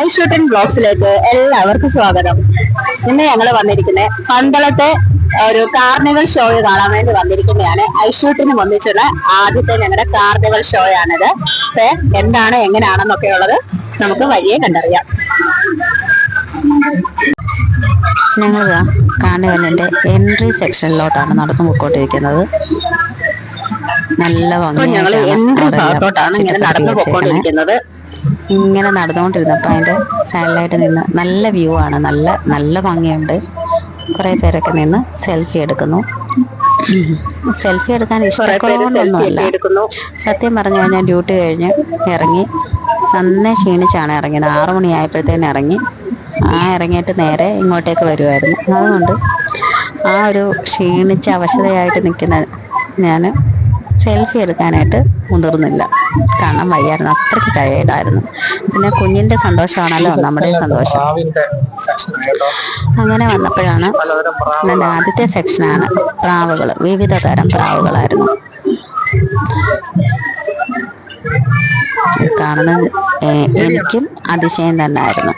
ഐഷൂട്ടൻ ബ്ലോഗ്സിലേക്ക് എല്ലാവർക്കും സ്വാഗതം. ഇന്ന് ഞങ്ങൾ വന്നിരിക്കുന്നത് പന്തളത്തെ ഒരു കാർണിവൽ ഷോ കാണാൻ വേണ്ടി വന്നിരിക്കുന്നതാണ്. ഐഷൂട്ടിനും ഒന്നിച്ചുള്ള ആദ്യത്തെ ഞങ്ങളുടെ കാർണിവൽ ഷോ ആണിത്. എന്താണ് എങ്ങനെയാണെന്നൊക്കെ ഉള്ളത് നമുക്ക് വഴിയെ കണ്ടറിയാം. ഞങ്ങൾ കാർണിവലിന്റെ എൻട്രി സെക്ഷനിലോട്ടാണ് നടന്നു പോയിക്കൊണ്ടിരിക്കുന്നത്. നല്ല ഞങ്ങൾ എൻട്രി ഭാഗത്തോട്ടാണ് ഇങ്ങനെ നടന്നു പോയിക്കൊണ്ടിരിക്കുന്നത്. ഇങ്ങനെ നടന്നുകൊണ്ടിരുന്നപ്പോൾ അതിന്റെ സൈഡിലായിട്ട് നിന്ന് നല്ല വ്യൂ ആണ്, നല്ല നല്ല ഭംഗിയുണ്ട്. കുറെ പേരൊക്കെ നിന്ന് സെൽഫി എടുക്കുന്നു. സെൽഫി എടുക്കാൻ ഇഷ്ടക്കുറവൊന്നുമല്ല. സത്യം പറഞ്ഞു കഴിഞ്ഞാൽ ഡ്യൂട്ടി കഴിഞ്ഞ് ഇറങ്ങി നന്നേ ക്ഷീണിച്ചാണ് ഇറങ്ങിയത്. 6 മണിയായപ്പോഴത്തേന് ഇറങ്ങി. ഇറങ്ങിയിട്ട് നേരെ ഇങ്ങോട്ടേക്ക് വരുമായിരുന്നു. അതുകൊണ്ട് ആ ഒരു ക്ഷീണിച്ച അവശതയായിട്ട് നിൽക്കുന്ന ഞാൻ സെൽഫി എടുക്കാനായിട്ട് മുതിർന്നില്ല. കാരണം വയ്യായിരുന്നു, അത്രയ്ക്ക് ടയേർഡായിരുന്നു. പിന്നെ കുഞ്ഞിന്റെ സന്തോഷമാണല്ലോ നമ്മുടെ സന്തോഷം. അങ്ങനെ വന്നപ്പോഴാണ് എൻ്റെ ആദ്യത്തെ സെക്ഷനാണ് പ്രാവുകൾ. വിവിധ തരം പ്രാവുകളായിരുന്നു കാണുന്നത്. എനിക്കും അതിശയം തന്നെയായിരുന്നു.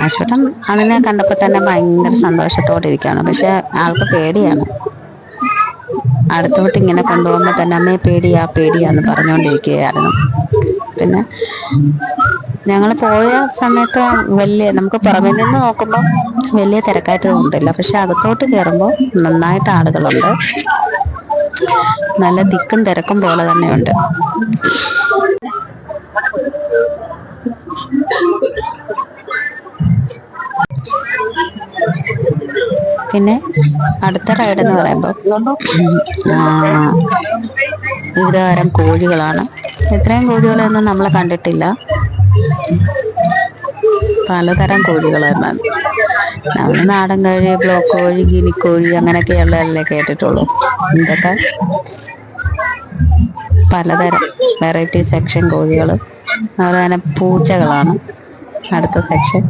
ആശ്വതം അതിനെ കണ്ടപ്പോൾ തന്നെ ഭയങ്കര സന്തോഷത്തോടെ ഇരിക്കുകയാണ്. പക്ഷെ ആൾക്ക് പേടിയാണ്. അടുത്തോട്ട് ഇങ്ങനെ കൊണ്ടുപോകുമ്പോൾ തന്നെ അമ്മയെ പേടിയാന്ന് പറഞ്ഞുകൊണ്ടിരിക്കുകയായിരുന്നു. പിന്നെ ഞങ്ങൾ പോയ സമയത്ത് നമുക്ക് പുറമെ നിന്ന് നോക്കുമ്പോൾ വലിയ തിരക്കായിട്ട് തോന്നുന്നില്ല. പക്ഷെ അകത്തോട്ട് കയറുമ്പോൾ നന്നായിട്ട് ആളുകളുണ്ട്. നല്ല തിക്കും തിരക്കും പോലെ തന്നെയുണ്ട്. പിന്നെ അടുത്ത റൈഡ് എന്ന് പറയുമ്പോൾ വിവിധതരം കോഴികളാണ്. ഇത്രയും കോഴികളൊന്നും നമ്മൾ കണ്ടിട്ടില്ല. പലതരം കോഴികളാണ്. നമ്മൾ നാടൻ കോഴി, ബ്ലോക്ക് കോഴി, ഗിനിക്കോഴി അങ്ങനെയൊക്കെയുള്ളതല്ലേ കേട്ടിട്ടുള്ളൂ. ഇതൊക്കെ പലതരം വെറൈറ്റി സെക്ഷൻ കോഴികൾ. അതുപോലെ തന്നെ പൂച്ചകളാണ് അടുത്ത സെക്ഷൻ.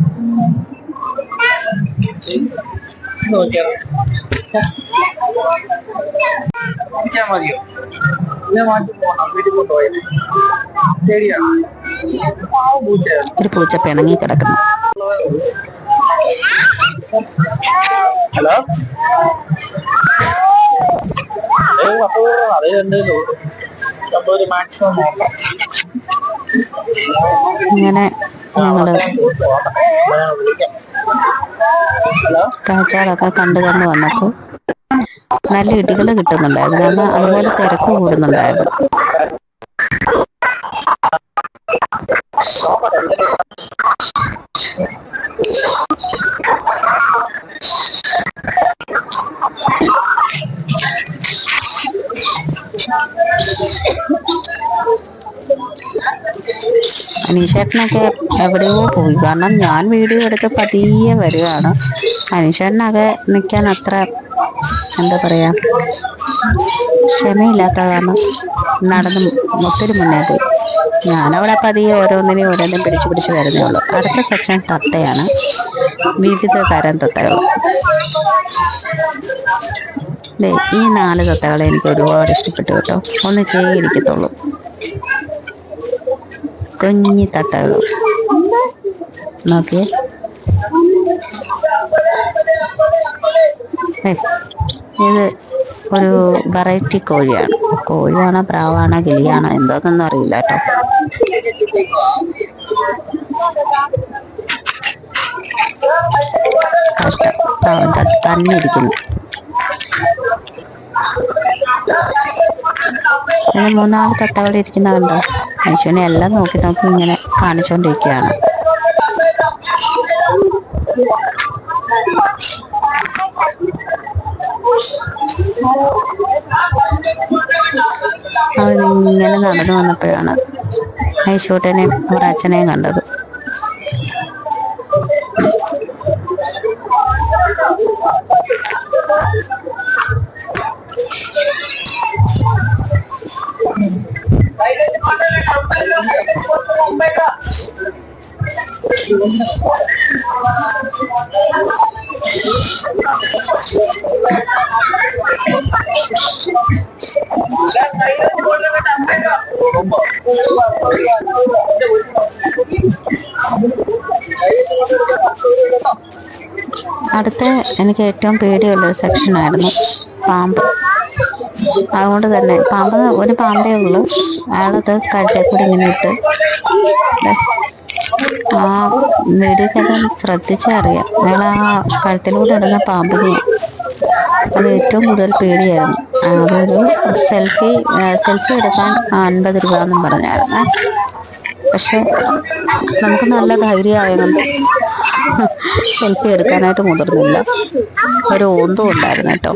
ഒരു പൂച്ച പിണങ്ങി കിടക്കുന്നു. ഹലോ, ഇങ്ങനെ ഞങ്ങള് കാഴ്ചകളൊക്കെ കണ്ടു വന്നപ്പോൾ നല്ല ഇടികൾ കിട്ടുന്നുണ്ടായിരുന്നു. കാരണം അതുപോലെ തിരക്ക് കൂടുന്നുണ്ടായിരുന്നു. അനീഷേട്ടനൊക്കെ എവിടെയോ പോയി. കാരണം ഞാൻ വീഡിയോ എടുത്ത് പതിയെ വരികയാണ്. അനീഷേട്ടനൊക്കെ നിൽക്കാൻ അത്ര എന്താ പറയാ ക്ഷമയില്ലാത്ത കാരണം നടന്ന് ഒത്തിരി മുന്നേ പോയി. ഞാനവിടെ പതിയെ ഓരോന്നിനും പിടിച്ചു വരുന്നേ ഉള്ളൂ. അടുത്ത സെക്ഷൻ തത്തയാണ്. വിവിധ തരം തത്തകൾ. ഈ 4 തത്തകളെ എനിക്ക് ഒരുപാട് ഇഷ്ടപ്പെട്ടു കേട്ടോ. ഒന്നിച്ചേ ഇരിക്കത്തുള്ളൂ. കുഞ്ഞി തത്തകൾ നോക്കിയേ. ഇത് ഒരു വെറൈറ്റി കോഴിയാണ്. കോഴിയാണോ പ്രാവാണോ കിളിയാണോ എന്തോന്നൊന്നും അറിയില്ല കേട്ടോ. കഷ്ടം, പ്രാവൻ തന്നെ ഇരിക്കുന്നു. 3-4 തത്തകൾ ഇരിക്കുന്നതുണ്ടോ? മനുഷ്യനെ എല്ലാം നോക്കി ഇങ്ങനെ കാണിച്ചുകൊണ്ടിരിക്കുകയാണ്. അവരിങ്ങനെ നടന്നു വന്നപ്പോഴാണ് ഐഷൂട്ടനെയും അവരുടെ അച്ഛനെയും കണ്ടത്. അടുത്ത എനിക്ക് ഏറ്റവും പേടിയുള്ളൊരു സെക്ഷനായിരുന്നു പാമ്പ്. അതുകൊണ്ട് തന്നെ ഒരു പാമ്പേ ഉള്ളൂ. അയാളത് കഴുത്തെ കൂടി ഇങ്ങനെ ഇട്ട് ആ വീഡിയോക്കത് ശ്രദ്ധിച്ചറിയാം. അയാൾ ആ കഴുത്തിലൂടെ ഇടുന്ന പാമ്പിനെ അത് ഏറ്റവും കൂടുതൽ പേടിയായിരുന്നു. അതൊരു സെൽഫി എടുക്കാൻ 50 രൂപ എന്നും പറഞ്ഞായിരുന്നു. പക്ഷെ നമുക്ക് നല്ല ധൈര്യമായതുകൊണ്ട് സെൽഫി എടുക്കാനായിട്ട് മുതിർന്നില്ല. ഒരു ഓന്തും ഉണ്ടായിരുന്നു കേട്ടോ,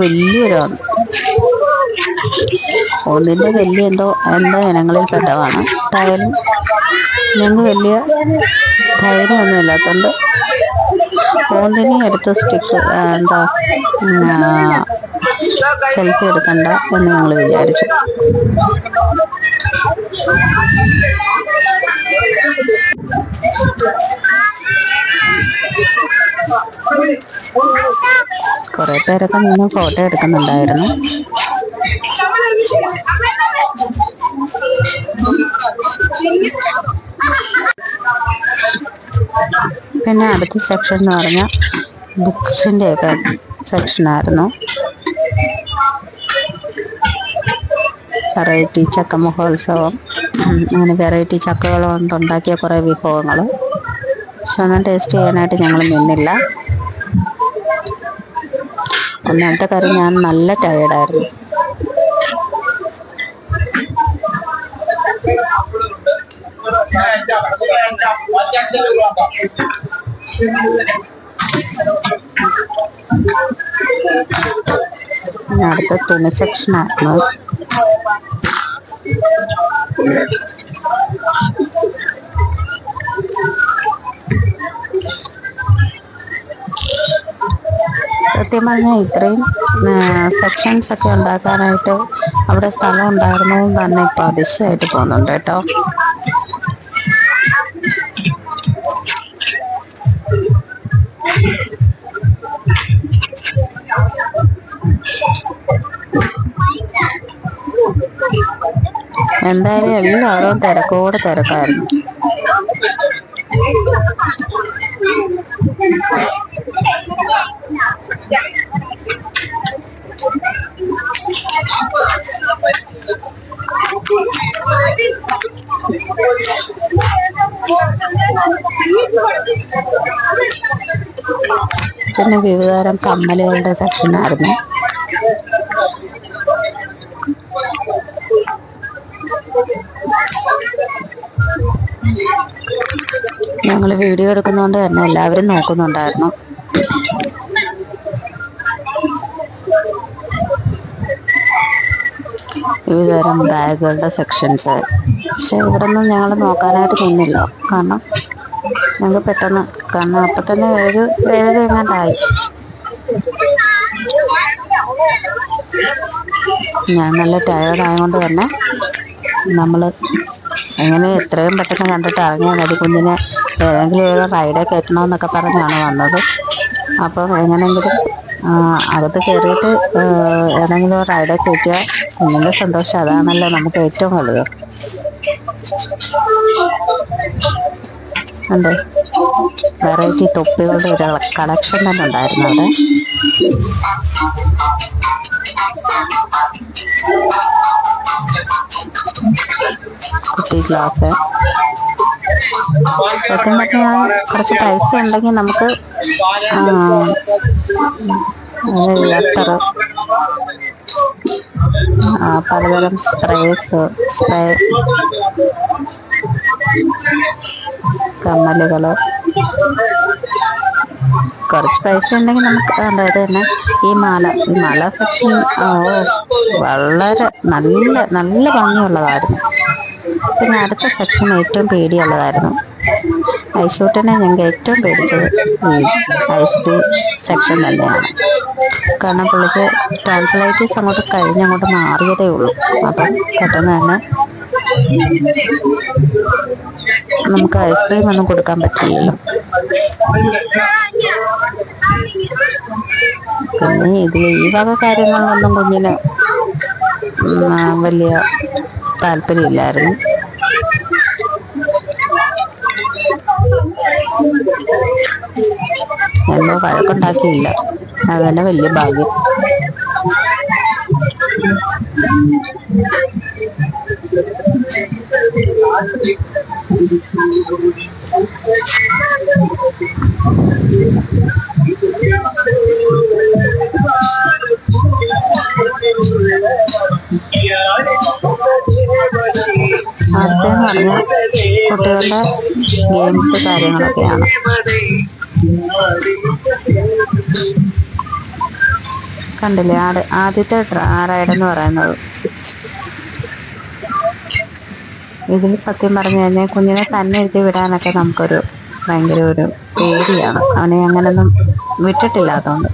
വലിയൊരാണ്. ഓന്തിൻ്റെ വലിയ എന്തോ ഇനങ്ങളിൽ പെട്ടതാണ്. എന്തായാലും ഞങ്ങൾ വലിയ ധൈര്യമൊന്നും ഇല്ലാത്തതുകൊണ്ട് ഓന്തിനെ എടുത്ത് സെൽഫി എടുക്കണ്ട എന്ന് ഞങ്ങൾ വിചാരിച്ചു. കുറെ പേരൊക്കെ നിന്ന് ഫോട്ടോ എടുക്കുന്നുണ്ടായിരുന്നു. പിന്നെ അടുത്ത സെക്ഷൻ എന്ന് പറഞ്ഞാൽ ബുക്സിൻ്റെ ഒക്കെ സെക്ഷനായിരുന്നു. വെറൈറ്റി ചക്ക മഹോത്സവം, അങ്ങനെ വെറൈറ്റി ചക്കകൾ കൊണ്ടുണ്ടാക്കിയ കുറേ വിഭവങ്ങൾ. പക്ഷെ ഒന്നും ടേസ്റ്റ് ചെയ്യാനായിട്ട് ഞങ്ങൾ നിന്നില്ല. ഒന്നാമത്തെ കാര്യം, ഞാൻ നല്ല ടയേർഡായിരുന്നു. അടുത്ത തുണി സെക്ഷനായിരുന്നു. സത്യം പറഞ്ഞാൽ ഇത്രയും സെക്ഷൻസ് ഒക്കെ ഉണ്ടാക്കാനായിട്ട് അവിടെ സ്ഥലം ഉണ്ടായിരുന്നു തന്നെ ഇപ്പം അതിശയമായിട്ട് തോന്നുന്നുണ്ട് കേട്ടോ. എന്തായാലും എല്ലാവരും തിരക്കായിരുന്നു. പിന്നെ വിവിധതരം കമ്മലുകളുടെ സെക്ഷനായിരുന്നു. ഞങ്ങൾ വീഡിയോ എടുക്കുന്നതുകൊണ്ട് തന്നെ എല്ലാവരും നോക്കുന്നുണ്ടായിരുന്നു. വിവിധതരം ബാഗുകളുടെ സെക്ഷൻസ്. പക്ഷെ ഇവിടെ ഒന്നും ഞങ്ങൾ നോക്കാനായിട്ട് നിന്നില്ല. കാരണം ഞങ്ങൾക്ക് പെട്ടെന്ന്, കാരണം അപ്പം തന്നെ 7 എങ്ങാണ്ടായി. ഞാൻ നല്ല ടയേർഡായതുകൊണ്ട് തന്നെ നമ്മൾ എത്രയും പെട്ടെന്ന് കണ്ടിട്ട് ഇറങ്ങിയാൽ മതി, കുഞ്ഞിനെ ഏതെങ്കിലും റൈഡേ കയറ്റണമെന്നൊക്കെ പറഞ്ഞാണ് വന്നത്. അപ്പം എങ്ങനെയെങ്കിലും അകത്ത് കയറിയിട്ട് ഏതെങ്കിലും റൈഡേ കയറ്റിയാൽ കുഞ്ഞിൻ്റെ സന്തോഷം അതാണല്ലോ നമുക്ക് ഏറ്റവും വലുത്. ഉണ്ട്, വെറൈറ്റി തൊപ്പികളുടെ ഒരു കളക്ഷൻ തന്നെ ഉണ്ടായിരുന്നു അവിടെ. കുട്ടി ഗ്ലാസ്. സത്യം പറഞ്ഞാൽ കുറച്ച് പൈസ ഉണ്ടെങ്കിൽ നമുക്ക് അത്തർ, പലതരം സ്പ്രേ, കമ്മലുകൾ, കുറച്ച് പൈസ ഉണ്ടെങ്കിൽ നമുക്ക് അതായത് തന്നെ ഈ മാല സെക്ഷൻ വളരെ നല്ല ഭംഗിയുള്ളതായിരുന്നു. പിന്നെ അടുത്ത സെക്ഷൻ ഏറ്റവും പേടിയുള്ളതായിരുന്നു. ഐഷൂട്ടിനെ ഞങ്ങൾക്ക് ഏറ്റവും പേടിച്ചത് ഈ ഐസ് സെക്ഷൻ തന്നെയാണ്. കാരണം പുള്ളിക്ക് ട്രാൻസ്ലൈറ്റീസ് അങ്ങോട്ട് മാറിയതേ ഉള്ളൂ. അപ്പം പെട്ടെന്ന് തന്നെ നമുക്ക് ഐസ്ക്രീം ഒന്നും കൊടുക്കാൻ പറ്റില്ലല്ലോ. പിന്നെ ഇതിൽ ഈ വക കാര്യങ്ങളിലൊന്നും കുഞ്ഞിന് വലിയ താല്പര്യമില്ലായിരുന്നു. എന്തോ വഴക്കുണ്ടാക്കിയില്ല, അത് തന്നെ വലിയ ഭാഗ്യം. അടുത്തെന്ന് പറഞ്ഞാൽ കുട്ടികളുടെ ഗെയിംസ് കാര്യങ്ങളൊക്കെയാണ്. കണ്ടില്ലേ ആദ്യത്തെ റൈഡ് എന്ന് പറയുന്നത്. ഇതിൽ സത്യം പറഞ്ഞു കഴിഞ്ഞാൽ കുഞ്ഞിനെ തന്നെ എഴുതി വിടാനൊക്കെ നമുക്കൊരു ഭയങ്കര ഒരു പേടിയാണ്. അവനെ അങ്ങനൊന്നും വിട്ടിട്ടില്ല. അതുകൊണ്ട്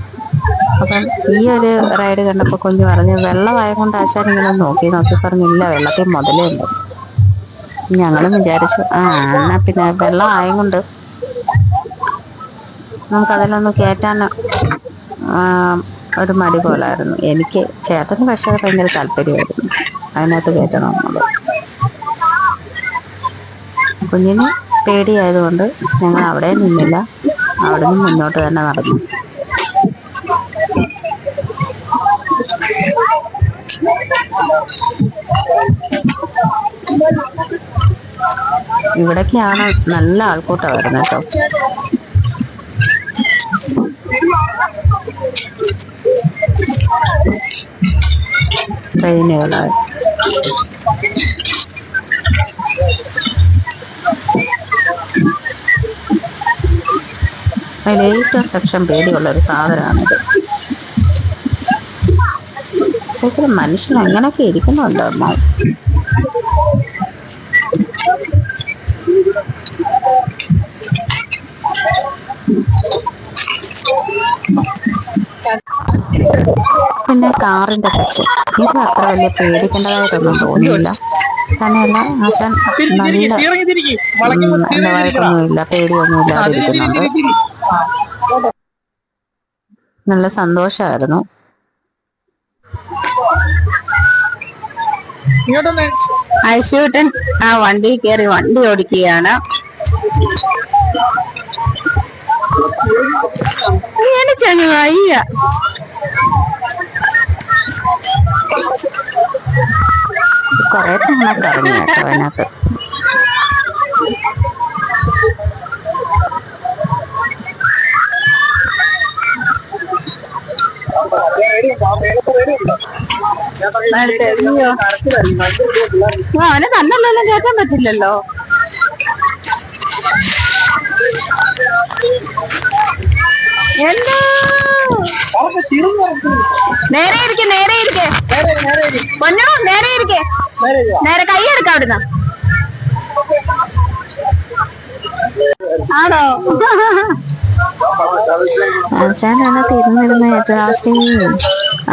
അപ്പം ഈ ഒരു റൈഡ് കണ്ടപ്പോൾ കുഞ്ഞ് പറഞ്ഞു വെള്ളമായതുകൊണ്ട് ആശാൻ ഇങ്ങനെ നോക്കി പറഞ്ഞില്ല, വെള്ളത്തിൽ മുതലേ ഉണ്ട്. ഞങ്ങളും വിചാരിച്ചു എന്നാ പിന്നെ വെള്ളം ആയതുകൊണ്ട് നമുക്കതിലൊന്ന് കയറ്റാൻ ഒരു മടി പോലായിരുന്നു. എനിക്ക് ചേട്ടന് പക്ഷേ ഭയങ്കര താല്പര്യമായിരുന്നു അതിനകത്ത് കയറ്റണമെന്നുള്ളത്. കുഞ്ഞിന് പേടിയായതുകൊണ്ട് ഞങ്ങൾ അവിടെ നിന്നില്ല, അവിടെ നിന്ന് മുന്നോട്ട് തന്നെ നടന്നു. ഇവിടേക്കാണ് നല്ല ആൾക്കൂട്ടമായിരുന്നു കേട്ടോ. ട്രെയിനുകളായി അതിലേറ്റവും സെക്ഷൻ പേടിയുള്ളൊരു സാധനമാണിത്. മനുഷ്യൻ എങ്ങനെയൊക്കെ ഇരിക്കുന്നുണ്ടോ അമ്മ. പിന്നെ കാറിന്റെ സെക്ഷൻ ഇത് അത്ര വലിയ പേടിക്കേണ്ടതായിട്ടൊന്നും തോന്നിയില്ല. തന്നെയല്ല ആശാൻ നല്ല വഴക്കൊന്നുമില്ല, പേടിയൊന്നുമില്ലാതെ ഇരിക്കുന്നുണ്ട്. നല്ല സന്തോഷമായിരുന്നു. ഐശൂട്ടൻ ആ വണ്ടി കയറി വണ്ടി ഓടിക്കുകയാണ്. എനിക്കങ്ങ് വയ്യ. കൊറേ തവണ കറങ്ങി കേട്ടോ അതിനകത്ത്. അവനെ തന്നുള്ളതെല്ലാം കേൾക്കാൻ പറ്റില്ലല്ലോ. എന്താ നേരെ ഇരിക്കെ, നേരെ ഇരിക്കെ പൊന്നോ, നേരെ ഇരിക്കെ, നേരെ കൈ എടുക്ക അവിടുന്ന്. ആണോ? ആശാൻ അതിനകത്ത് ഇരുന്നിരുന്ന് ലാസ്റ്റ്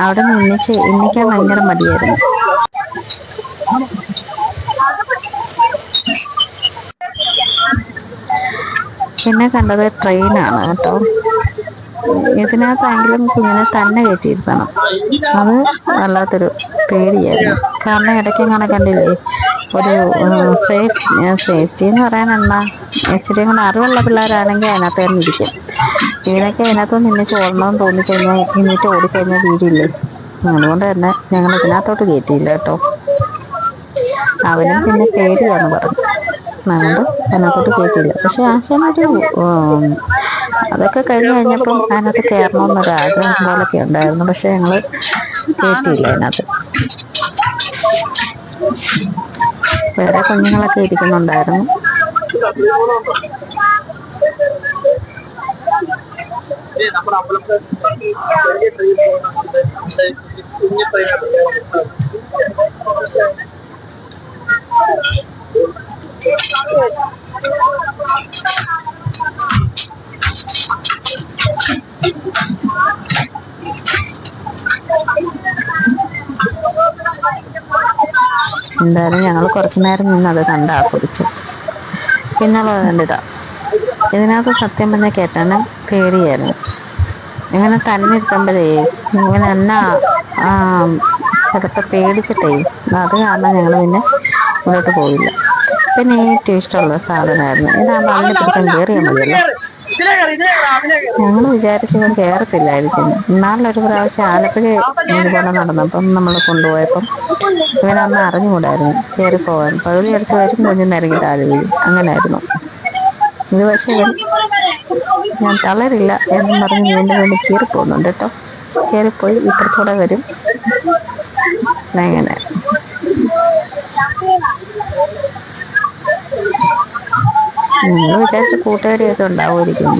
അവിടെ നിന്ന് എണ്ണിക്കാൻ ഭയങ്കര മടിയായിരുന്നു. പിന്നെ കണ്ടത് ട്രെയിനാണ് കേട്ടോ. ഇതിനകത്താണെങ്കിലും കുഞ്ഞിനെ തന്നെ കയറ്റിയിരുത്തണം. അത് വല്ലാത്തൊരു പേടിയായിരുന്നു. കാരണം ഇടയ്ക്ക് ഇങ്ങനെ കണ്ടില്ലേ ഒരു സേഫ്റ്റി എന്ന് പറയാൻ എന്നാ, ഇച്ചിരി കൂടെ അറിവുള്ള പിള്ളേരാണെങ്കിൽ അതിനകത്ത് തന്നെ ഇരിക്കും. ഇതിനൊക്കെ അതിനകത്തൊന്നും എണ്ണിച്ച് ഓടണമെന്ന് തോന്നിക്കഴിഞ്ഞാൽ എണ്ണീറ്റ് ഓടിക്കഴിഞ്ഞാൽ വീടില്ലേ. അതുകൊണ്ട് തന്നെ ഞങ്ങൾ ഇതിനകത്തോട്ട് കയറ്റിയില്ല കേട്ടോ. അവനും പിന്നെ പേടിയാന്ന് പറഞ്ഞു, അതുകൊണ്ട് അതിനകത്തോട്ട് കയറ്റിയില്ല. പക്ഷെ ആശാനൊരു അതൊക്കെ കഴിഞ്ഞ് കഴിഞ്ഞപ്പം അതിനകത്ത് കയറണമെന്നൊരു ആഗ്രഹം പോലൊക്കെ ഉണ്ടായിരുന്നു. പക്ഷെ ഞങ്ങൾ കയറ്റിയില്ല അതിനകത്ത്. വേറെ കുഞ്ഞുങ്ങളൊക്കെ ഇരിക്കുന്നുണ്ടായിരുന്നു. എന്തായാലും ഞങ്ങൾ കുറച്ചു നേരം നിന്ന് അത് കണ്ട് ആസ്വദിച്ചു. പിന്നുള്ളത് ഇതാ, ഇതിനകത്ത് സത്യം പറഞ്ഞാൽ കേട്ടാൻ പേടിയായിരുന്നു. ഇങ്ങനെ തന്നിരുത്തുമ്പോഴേ ഇങ്ങനെ എന്നാ ചിലപ്പോൾ പേടിച്ചിട്ടേ അത് കാരണം ഞങ്ങൾ പിന്നെ മുന്നോട്ട് പോയില്ല. പിന്നെ ഏറ്റവും ഇഷ്ടമുള്ള സാധനമായിരുന്നു ഇതാകുമ്പോൾ അതിനെ പിടിച്ചാൽ കയറിയാൽ മതിയല്ലോ. ഞങ്ങൾ വിചാരിച്ചു ഇവൻ കയറത്തില്ലായിരിക്കും. ഇന്നാളൊരു പ്രാവശ്യം ആലപ്പുഴ ഇതുപോലെ നടന്നപ്പം നമ്മൾ കൊണ്ടുപോയപ്പം ഇവനന്ന് അറിഞ്ഞുകൂടായിരുന്നു കയറി പോകാൻ. പകുതി എടുത്ത് വരും കുഞ്ഞിനിറങ്ങി താഴെ വീഴും, അങ്ങനെയായിരുന്നു ഇത്. പക്ഷെ ഇവൻ ഞാൻ തളരില്ല എന്നും പറഞ്ഞ് വീണ്ടും വീണ്ടും കയറി പോകുന്നുണ്ട് കേട്ടോ. കയറിപ്പോയി ഇപ്പുറത്തൂടെ വരും അങ്ങനെ. നിങ്ങൾ വിചാരിച്ച കൂട്ടുകാരിയൊക്കെ ഉണ്ടാവുമായിരിക്കും,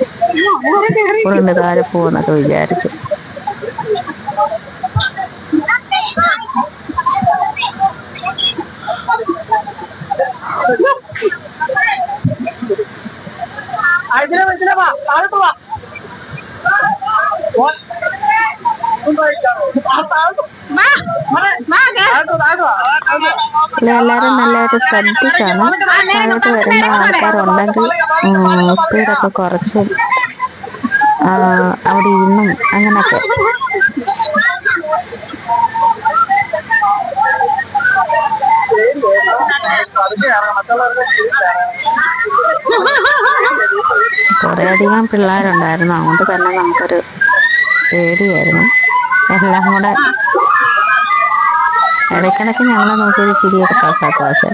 ഉരുണ്ട് താഴെ പോകുന്നൊക്കെ വിചാരിച്ചു. എല്ലാവരും നല്ലതായിട്ട് ശ്രദ്ധിച്ചാണ് താഴോട്ട് വരുന്ന ആൾക്കാരുണ്ടെങ്കിൽ സ്പീഡൊക്കെ കുറച്ച് അവിടെ ഇരുന്നും അങ്ങനൊക്കെ. കുറേ അധികം പിള്ളേരുണ്ടായിരുന്നു, അതുകൊണ്ട് തന്നെ നമുക്കൊരു പേടിയായിരുന്നു. എല്ലാം കൂടെ ഇടയ്ക്കിടയ്ക്ക് ഞങ്ങളെ നോക്കിയൊരു ചിരിയൊക്കെ പാസ്സാക്കും. പക്ഷെ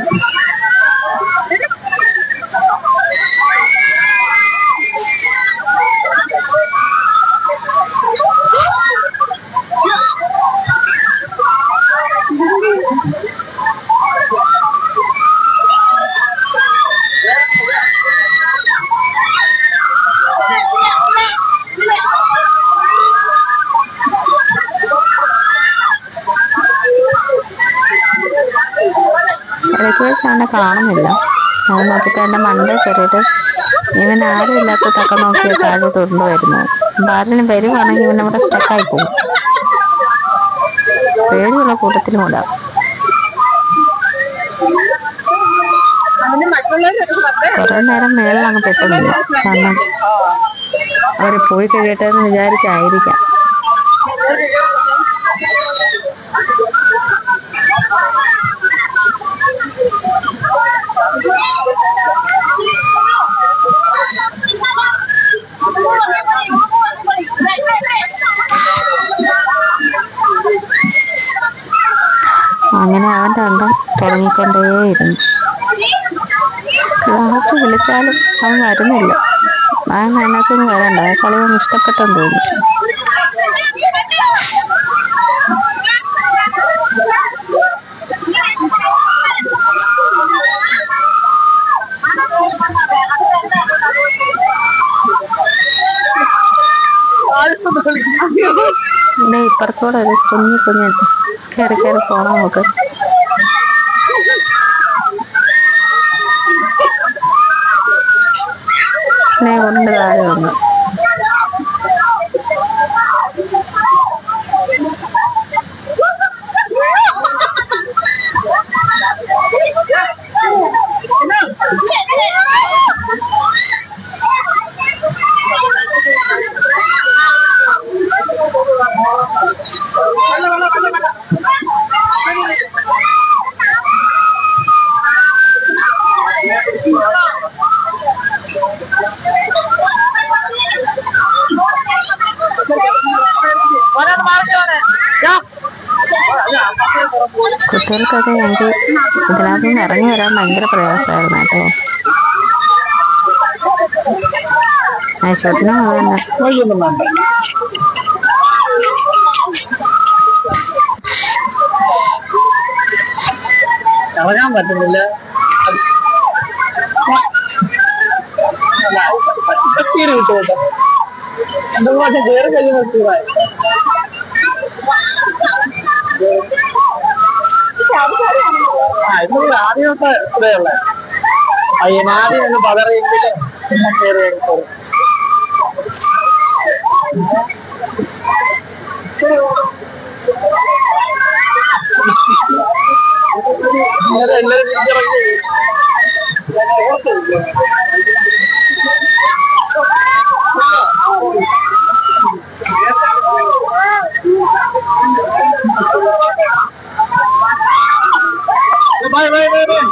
ഇടയ്ക്ക് വെച്ചാണ് കാണുന്നില്ല. ഞാൻ നോക്കിയപ്പോൾ എൻ്റെ മണ്ടേ കയറിയിട്ട് ഇവൻ ആരും ഇല്ലാത്തതൊക്കെ നോക്കിയ താഴെ കൊണ്ടുവരുന്നു. ആരെങ്കിലും വരുവാണെങ്കിൽ ഇവനവിടെ സ്റ്റക്കായി പോകും. പേടിയുള്ള കൂട്ടത്തിലും കൂടാ. കുറെ നേരം മേളിലങ്ങ് പെട്ടുന്നില്ല, കാരണം അവർ പോയി കഴിയട്ടെന്ന് വിചാരിച്ചായിരിക്കാം. അങ്ങനെ അവൻ്റെ അംഗം തുടങ്ങിക്കൊണ്ടേയിരുന്നു. ലാസ്റ്റ് വിളിച്ചാലും അവൻ വരുന്നില്ല. അവൻ അതിനകത്തൊന്നും വരണ്ട, ആ കളി അവൻ ഇഷ്ടപ്പെട്ടെന്ന് തോന്നി. പിന്നെ ഇപ്പുറത്തോടെ ഒരു കുഞ്ഞു കയറി കയറി പോണം നമുക്ക്. കൊണ്ട് താഴെ വന്നു. കുട്ടികൾക്കൊക്കെ എനിക്ക് ഇതിനകത്ത് നിന്ന് ഇറങ്ങി വരാൻ ഭയങ്കര പ്രയാസമായിരുന്നു കേട്ടോ. ഐശ്വര്യത്തിനും അത് തന്നെ. ഇറങ്ങാൻ പറ്റുന്നില്ല. കിട്ടുമോ എന്തുകൊണ്ട് കയറി കഴിയുന്ന ആദ്യമൊക്കെ ഇതേയുള്ളേ അയ്യനാദ്യം ഒന്ന് പതറിയെങ്കിലും പിന്നെ കയറി എടുത്തോളൂ. എല്ലാരും തിരിച്ചിറങ്ങി. Bye, bye, bye, bye.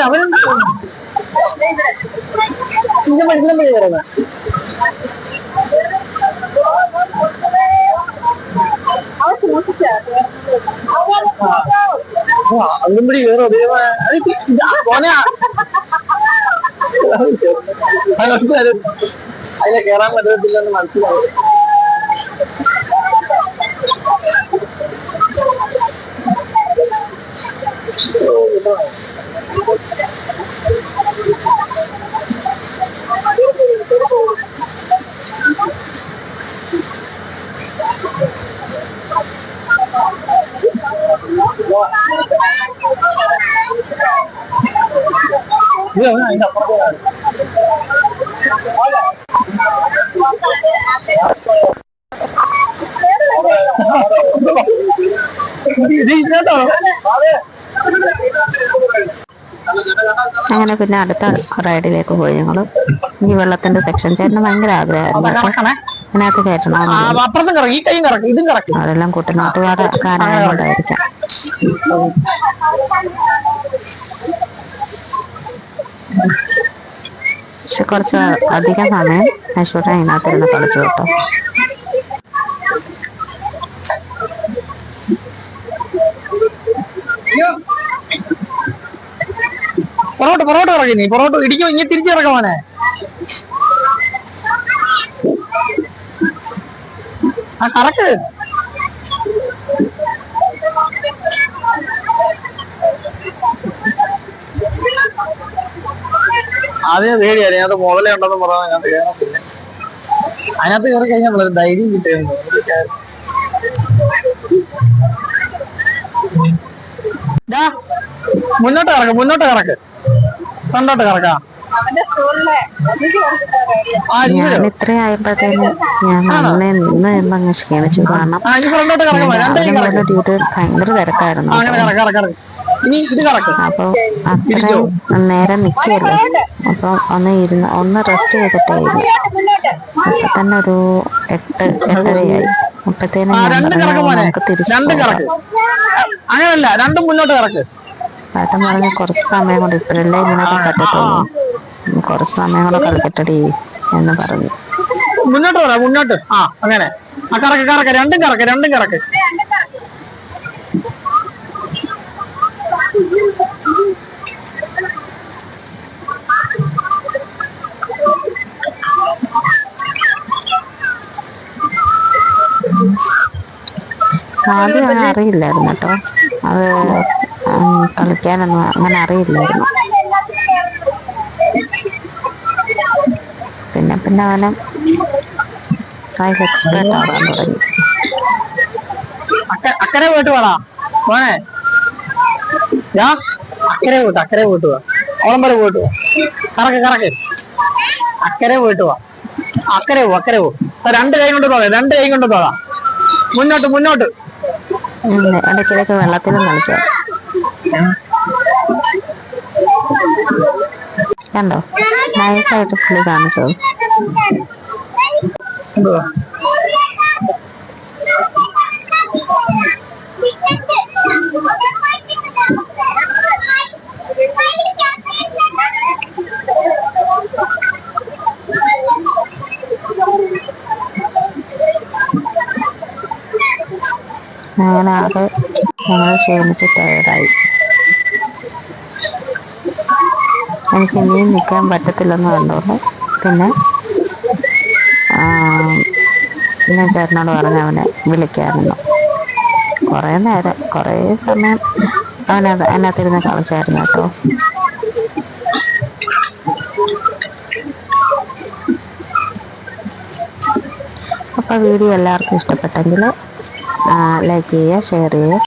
അവരും ഇങ്ങനെ മനസ്സിലായി വരുന്നത് അന്നുംപടി വേറെ അതിലെ കേറാൻ പറ്റത്തില്ലെന്ന് മനസ്സിലാവും. അതിന്റെ അപ്പുറത്തേക്കാണ് അങ്ങനെ പിന്നെ അടുത്ത റൈഡിലേക്ക് പോയി ഞങ്ങള്. ഈ വെള്ളത്തിന്റെ സെക്ഷൻ ചേട്ടന് ഭയങ്കര ആഗ്രഹമായിരുന്നു അതിനകത്ത് കയറ്റണം. അതെല്ലാം കുട്ടനാട്ടുകാരുടെ കാരണം കൊണ്ടായിരിക്കാം. പക്ഷെ കുറച്ച് അധികം സമയം ഐശ്വര്യ അതിനകത്തിരുന്ന് കളിച്ചു കേട്ടോ. പൊറോട്ട് ഇറങ്ങി. നീ പൊറോട്ട് ഇടിക്കും ഇങ്ങനെ തിരിച്ചിറക്കമാനെ. ആ കറക്ക്. ആദ്യം പേടിയായിരുന്നു. അതിനകത്ത് മുതലേ ഉണ്ടെന്ന് പറഞ്ഞാൽ അതിനകത്ത് കയറത്തില്ല. അതിനകത്ത് കയറി കഴിഞ്ഞാൽ നമ്മളൊരു ധൈര്യം കിട്ടിയിരുന്നു. മുന്നോട്ട് കറക്ക് ഫ്രണ്ടോട്ട് കറക്കാം. ഞാൻ ഇത്രയായപ്പോഴത്തേനും ഞാൻ നിന്ന് എന്നങ്ങ് ക്ഷീണിച്ചു. കാരണം ഡ്യൂട്ടി ഭയങ്കര തിരക്കായിരുന്നു. അപ്പൊ അത്രയും നേരം നിൽക്കുമല്ലോ. അപ്പൊ ഒന്ന് റെസ്റ്റ് ചെയ്തിട്ടേ അപ്പൊ തന്നെ ഒരു 8:30 അപ്പത്തേനും നമുക്ക് തിരിച്ചു അങ്ങനല്ല, രണ്ടും മുന്നോട്ട് കറക്ക്. ഏട്ടൻ പറഞ്ഞ കുറച്ച് സമയം കൊണ്ട് ഇപ്പോഴല്ലേ ഇങ്ങനൊക്കെ പറ്റത്തുള്ളൂ, കുറച്ച് സമയം കൂടെ കളിക്കട്ടടി എന്ന് പറഞ്ഞു. മുന്നോട്ട്. ആ അങ്ങനെ കറക്ക്. രണ്ടും കറക്ക്. ആദ്യം അങ്ങനെ അറിയില്ലായിരുന്നു കേട്ടോ, അത് കളിക്കാനൊന്നും അങ്ങനെ അറിയില്ലായിരുന്നു. പിന്നെ അവനെ എക്സ്പേർട്ട് ആവാൻ തുടങ്ങി. അക്കരെ പോയിട്ട് വേടാ മോനെ, അക്കരെ പോയിട്ട് വാ. ഓളം വരെ പോയിട്ട് വാ. കറക്ക്. അക്കരെ പോയിട്ട് വാ. അക്കരെ പോ. രണ്ട് കൈ കൊണ്ട് തോളാം. മുന്നോട്ട്. ഇടയ്ക്കിടയ്ക്ക് വെള്ളത്തിലും കളിക്കാം. കണ്ടോ, നൈസായിട്ട് പുള്ളി കാണിച്ചത്. അങ്ങനെ ആകെ ഞങ്ങൾ ക്ഷീണിച്ച് ടയർഡായി. എനിക്ക് ഇനിയും നിൽക്കാൻ പറ്റത്തില്ലെന്ന് കണ്ടോണ്ട് പിന്നെ ഞാൻ ചേട്ടനോട് പറഞ്ഞ് അവനെ വിളിക്കാമെന്ന്. കുറേ സമയം അതിനകത്തിരുന്ന് കളിച്ചായിരുന്നു കേട്ടോ. അപ്പോൾ വീഡിയോ എല്ലാവർക്കും ഇഷ്ടപ്പെട്ടെങ്കിൽ ലൈക്ക് ചെയ്യുക, ഷെയർ ചെയ്യുക.